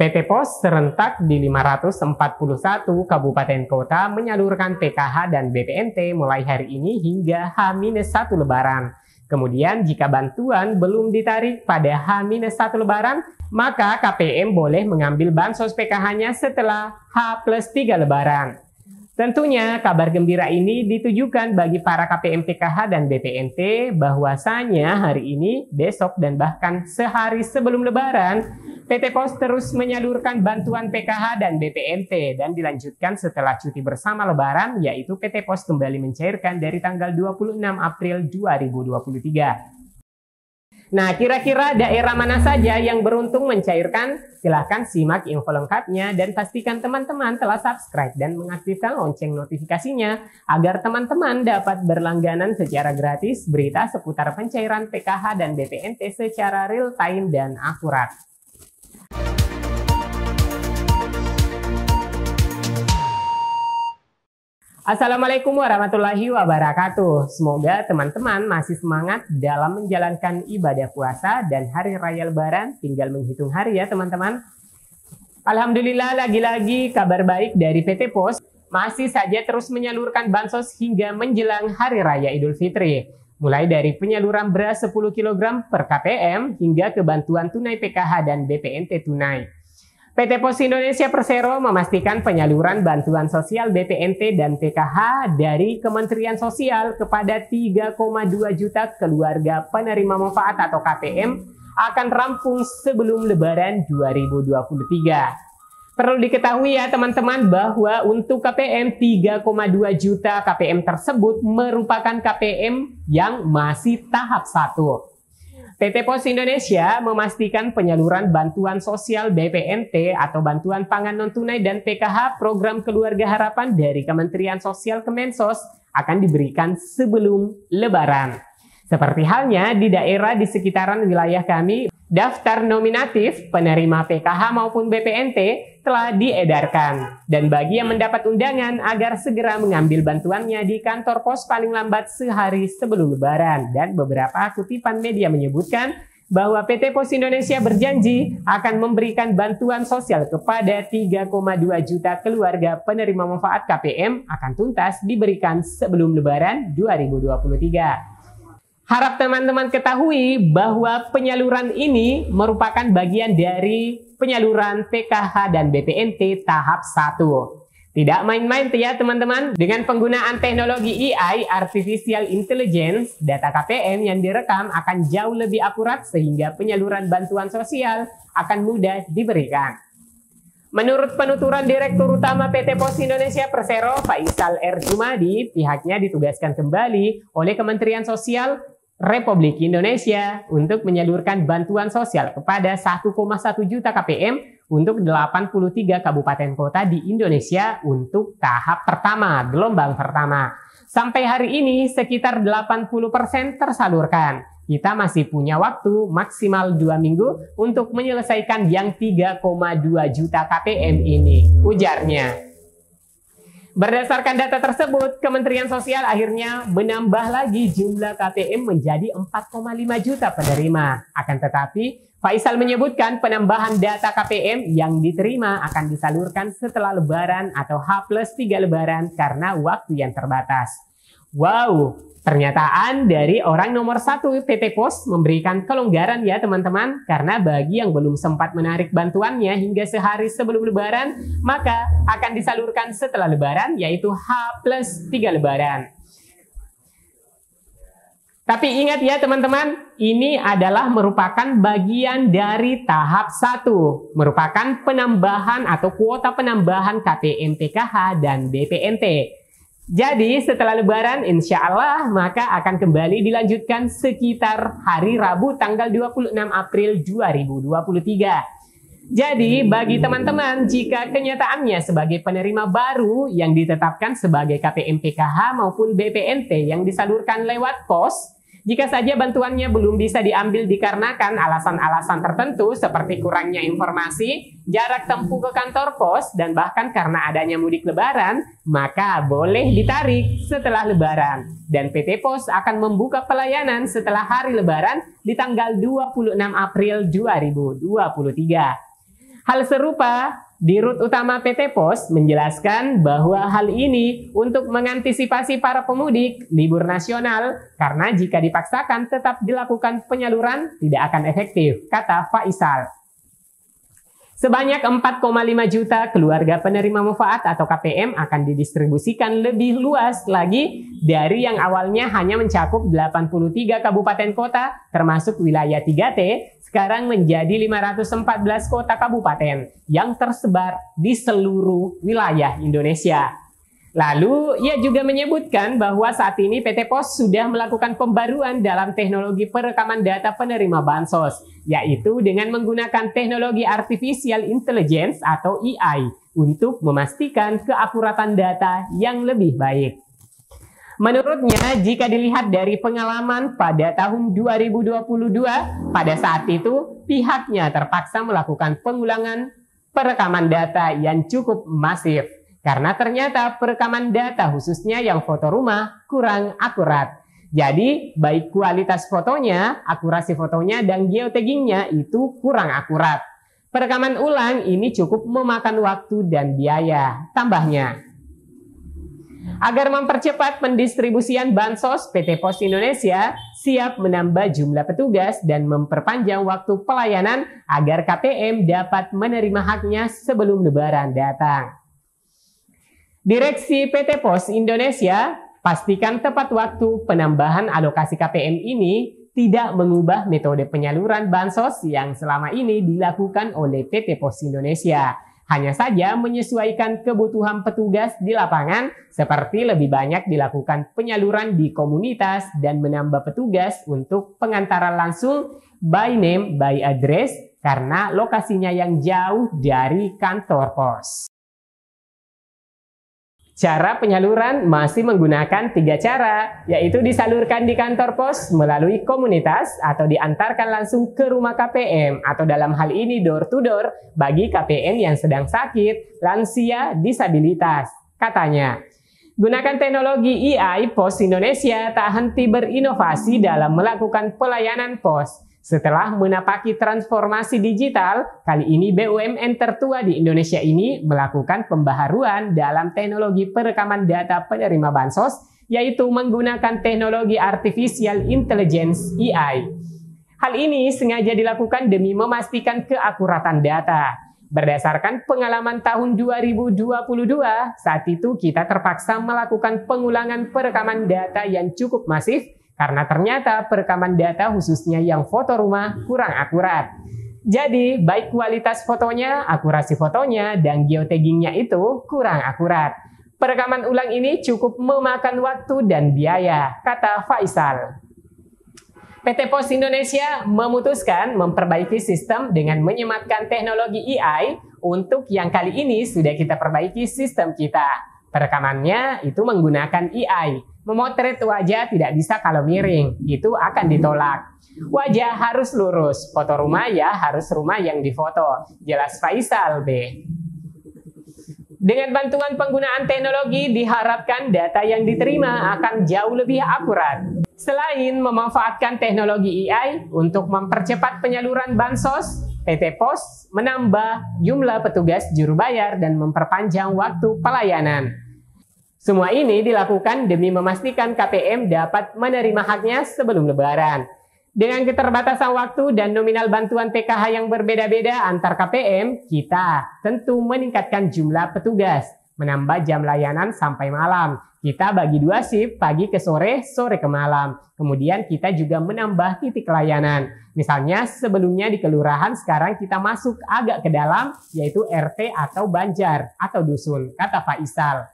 PT Pos serentak di 541 kabupaten kota menyalurkan PKH dan BPNT mulai hari ini hingga H-1 Lebaran. Kemudian jika bantuan belum ditarik pada H-1 Lebaran, maka KPM boleh mengambil bansos PKH-nya setelah H+3 Lebaran. Tentunya kabar gembira ini ditujukan bagi para KPM PKH dan BPNT bahwasanya hari ini, besok, dan bahkan sehari sebelum Lebaran, PT Pos terus menyalurkan bantuan PKH dan BPNT dan dilanjutkan setelah cuti bersama Lebaran, yaitu PT Pos kembali mencairkan dari tanggal 26 April 2023. Nah, kira-kira daerah mana saja yang beruntung mencairkan? Silahkan simak info lengkapnya dan pastikan teman-teman telah subscribe dan mengaktifkan lonceng notifikasinya agar teman-teman dapat berlangganan secara gratis berita seputar pencairan PKH dan BPNT secara real time dan akurat. Assalamualaikum warahmatullahi wabarakatuh. Semoga teman-teman masih semangat dalam menjalankan ibadah puasa dan hari raya Lebaran. Tinggal menghitung hari ya teman-teman. Alhamdulillah, lagi-lagi kabar baik dari PT Pos masih saja terus menyalurkan bansos hingga menjelang hari raya Idul Fitri. Mulai dari penyaluran beras 10 kg per KPM hingga ke bantuan tunai PKH dan BPNT tunai. PT Pos Indonesia Persero memastikan penyaluran bantuan sosial BPNT dan PKH dari Kementerian Sosial kepada 3,2 juta keluarga penerima manfaat atau KPM akan rampung sebelum Lebaran 2023. Perlu diketahui ya teman-teman bahwa untuk KPM 3,2 juta KPM tersebut merupakan KPM yang masih tahap 1. PT Pos Indonesia memastikan penyaluran bantuan sosial BPNT atau bantuan pangan non-tunai dan PKH program Keluarga Harapan dari Kementerian Sosial Kemensos akan diberikan sebelum Lebaran. Seperti halnya di daerah di sekitaran wilayah kami, daftar nominatif penerima PKH maupun BPNT telah diedarkan. Dan bagi yang mendapat undangan agar segera mengambil bantuannya di kantor pos paling lambat sehari sebelum Lebaran. Dan beberapa kutipan media menyebutkan bahwa PT Pos Indonesia berjanji akan memberikan bantuan sosial kepada 3,2 juta keluarga penerima manfaat KPM akan tuntas diberikan sebelum Lebaran 2023. Harap teman-teman ketahui bahwa penyaluran ini merupakan bagian dari penyaluran PKH dan BPNT tahap 1. Tidak main-main ya teman-teman, dengan penggunaan teknologi AI Artificial Intelligence, data KPM yang direkam akan jauh lebih akurat sehingga penyaluran bantuan sosial akan mudah diberikan. Menurut penuturan Direktur Utama PT Pos Indonesia Persero, Faisal R. Jumadi, pihaknya ditugaskan kembali oleh Kementerian Sosial Republik Indonesia untuk menyalurkan bantuan sosial kepada 1,1 juta KPM untuk 83 kabupaten kota di Indonesia untuk tahap pertama, gelombang pertama. Sampai hari ini sekitar 80% tersalurkan. Kita masih punya waktu maksimal 2 minggu untuk menyelesaikan yang 3,2 juta KPM ini, ujarnya. Berdasarkan data tersebut, Kementerian Sosial akhirnya menambah lagi jumlah KPM menjadi 4,5 juta penerima. Akan tetapi, Faisal menyebutkan penambahan data KPM yang diterima akan disalurkan setelah Lebaran atau H+3 Lebaran karena waktu yang terbatas. Wow, pernyataan dari orang nomor 1 PT Pos memberikan kelonggaran ya teman-teman, karena bagi yang belum sempat menarik bantuannya hingga sehari sebelum Lebaran, maka akan disalurkan setelah Lebaran, yaitu H+3 Lebaran. Tapi ingat ya teman-teman, ini adalah merupakan bagian dari tahap 1, merupakan penambahan atau kuota penambahan KPM PKH dan BPNT. Jadi setelah Lebaran insya Allah maka akan kembali dilanjutkan sekitar hari Rabu tanggal 26 April 2023. Jadi bagi teman-teman jika kenyataannya sebagai penerima baru yang ditetapkan sebagai KPM PKH maupun BPNT yang disalurkan lewat pos, jika saja bantuannya belum bisa diambil dikarenakan alasan-alasan tertentu seperti kurangnya informasi, jarak tempuh ke kantor pos, dan bahkan karena adanya mudik Lebaran, maka boleh ditarik setelah Lebaran. Dan PT Pos akan membuka pelayanan setelah hari Lebaran di tanggal 26 April 2023. Hal serupa, Dirut Utama PT Pos menjelaskan bahwa hal ini untuk mengantisipasi para pemudik libur nasional karena jika dipaksakan tetap dilakukan penyaluran tidak akan efektif, kata Faisal. Sebanyak 4,5 juta keluarga penerima manfaat atau KPM akan didistribusikan lebih luas lagi dari yang awalnya hanya mencakup 83 kabupaten kota termasuk wilayah 3T, sekarang menjadi 514 kota kabupaten yang tersebar di seluruh wilayah Indonesia. Lalu, ia juga menyebutkan bahwa saat ini PT Pos sudah melakukan pembaruan dalam teknologi perekaman data penerima bansos, yaitu dengan menggunakan teknologi Artificial Intelligence atau AI untuk memastikan keakuratan data yang lebih baik. Menurutnya, jika dilihat dari pengalaman pada tahun 2022, pada saat itu pihaknya terpaksa melakukan pengulangan perekaman data yang cukup masif. Karena ternyata perekaman data khususnya yang foto rumah kurang akurat. Jadi baik kualitas fotonya, akurasi fotonya, dan geotaggingnya itu kurang akurat. Perekaman ulang ini cukup memakan waktu dan biaya, tambahnya. Agar mempercepat pendistribusian bansos, PT Pos Indonesia siap menambah jumlah petugas dan memperpanjang waktu pelayanan agar KPM dapat menerima haknya sebelum Lebaran datang. Direksi PT Pos Indonesia pastikan tepat waktu penambahan alokasi KPM ini tidak mengubah metode penyaluran bansos yang selama ini dilakukan oleh PT Pos Indonesia. Hanya saja menyesuaikan kebutuhan petugas di lapangan seperti lebih banyak dilakukan penyaluran di komunitas dan menambah petugas untuk pengantaran langsung by name by address karena lokasinya yang jauh dari kantor pos. Cara penyaluran masih menggunakan 3 cara, yaitu disalurkan di kantor pos melalui komunitas atau diantarkan langsung ke rumah KPM atau dalam hal ini door to door bagi KPM yang sedang sakit, lansia, disabilitas. Katanya, gunakan teknologi AI, Pos Indonesia tak henti berinovasi dalam melakukan pelayanan pos. Setelah menapaki transformasi digital, kali ini BUMN tertua di Indonesia ini melakukan pembaharuan dalam teknologi perekaman data penerima bansos, yaitu menggunakan teknologi Artificial Intelligence AI. Hal ini sengaja dilakukan demi memastikan keakuratan data. Berdasarkan pengalaman tahun 2022, saat itu kita terpaksa melakukan pengulangan perekaman data yang cukup masif, karena ternyata perekaman data khususnya yang foto rumah kurang akurat. Jadi baik kualitas fotonya, akurasi fotonya, dan geotaggingnya itu kurang akurat. Perekaman ulang ini cukup memakan waktu dan biaya, kata Faisal. PT Pos Indonesia memutuskan memperbaiki sistem dengan menyematkan teknologi AI untuk yang kali ini sudah kita perbaiki sistem kita. Perekamannya itu menggunakan AI. Memotret wajah tidak bisa kalau miring, itu akan ditolak. Wajah harus lurus, foto rumah ya harus rumah yang difoto. Jelas Faisal B. Dengan bantuan penggunaan teknologi diharapkan data yang diterima akan jauh lebih akurat. Selain memanfaatkan teknologi AI untuk mempercepat penyaluran bansos, PT Pos menambah jumlah petugas juru bayar dan memperpanjang waktu pelayanan. Semua ini dilakukan demi memastikan KPM dapat menerima haknya sebelum Lebaran. Dengan keterbatasan waktu dan nominal bantuan PKH yang berbeda-beda antar KPM, kita tentu meningkatkan jumlah petugas, menambah jam layanan sampai malam. Kita bagi 2 shift, pagi ke sore, sore ke malam. Kemudian kita juga menambah titik layanan. Misalnya sebelumnya di kelurahan, sekarang kita masuk agak ke dalam, yaitu RT atau banjar atau dusun, kata Faisal.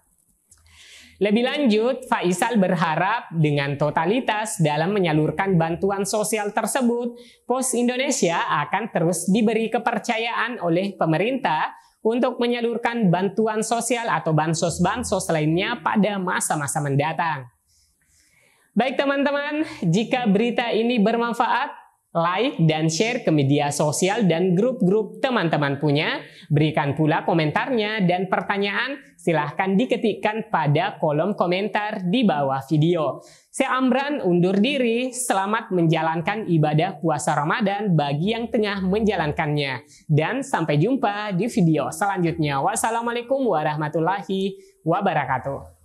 Lebih lanjut, Faisal berharap dengan totalitas dalam menyalurkan bantuan sosial tersebut, Pos Indonesia akan terus diberi kepercayaan oleh pemerintah untuk menyalurkan bantuan sosial atau bansos-bansos lainnya pada masa-masa mendatang. Baik teman-teman, jika berita ini bermanfaat, like dan share ke media sosial dan grup-grup teman-teman punya. Berikan pula komentarnya dan pertanyaan silahkan diketikkan pada kolom komentar di bawah video. Saya Amran undur diri, selamat menjalankan ibadah puasa Ramadan bagi yang tengah menjalankannya. Dan sampai jumpa di video selanjutnya. Wassalamualaikum warahmatullahi wabarakatuh.